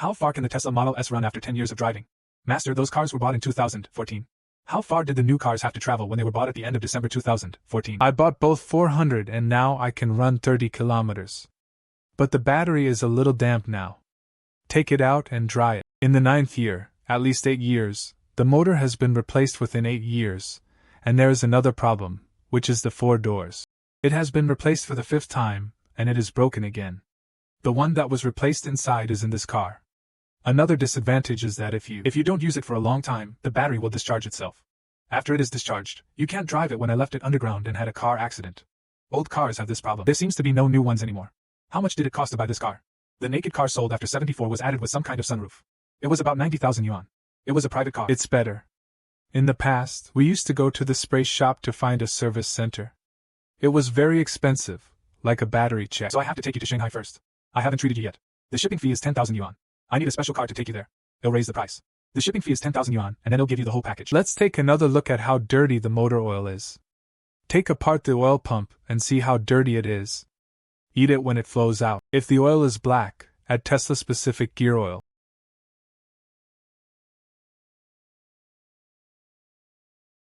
How far can the Tesla Model S run after 10 years of driving? Master, those cars were bought in 2014. How far did the new cars have to travel when they were bought at the end of December 2014? I bought both 400 and now I can run 30 kilometers. But the battery is a little damp now. Take it out and dry it. In the 9th year, at least 8 years, the motor has been replaced within 8 years, and there is another problem, which is the 4 doors. It has been replaced for the 5th time, and it is broken again. The one that was replaced inside is in this car. Another disadvantage is that if you don't use it for a long time, the battery will discharge itself. After it is discharged, you can't drive it. When I left it underground and had a car accident. Old cars have this problem. There seems to be no new ones anymore. How much did it cost to buy this car? The naked car sold after 74 was added with some kind of sunroof. It was about 90,000 yuan. It was a private car. It's better. In the past, we used to go to the spray shop to find a service center. It was very expensive, like a battery check. So I have to take you to Shanghai first. I haven't treated you yet. The shipping fee is 10,000 yuan. I need a special car to take you there. It'll raise the price. The shipping fee is 10,000 yuan, and then it'll give you the whole package. Let's take another look at how dirty the motor oil is. Take apart the oil pump and see how dirty it is. Eat it when it flows out. If the oil is black, add Tesla-specific gear oil.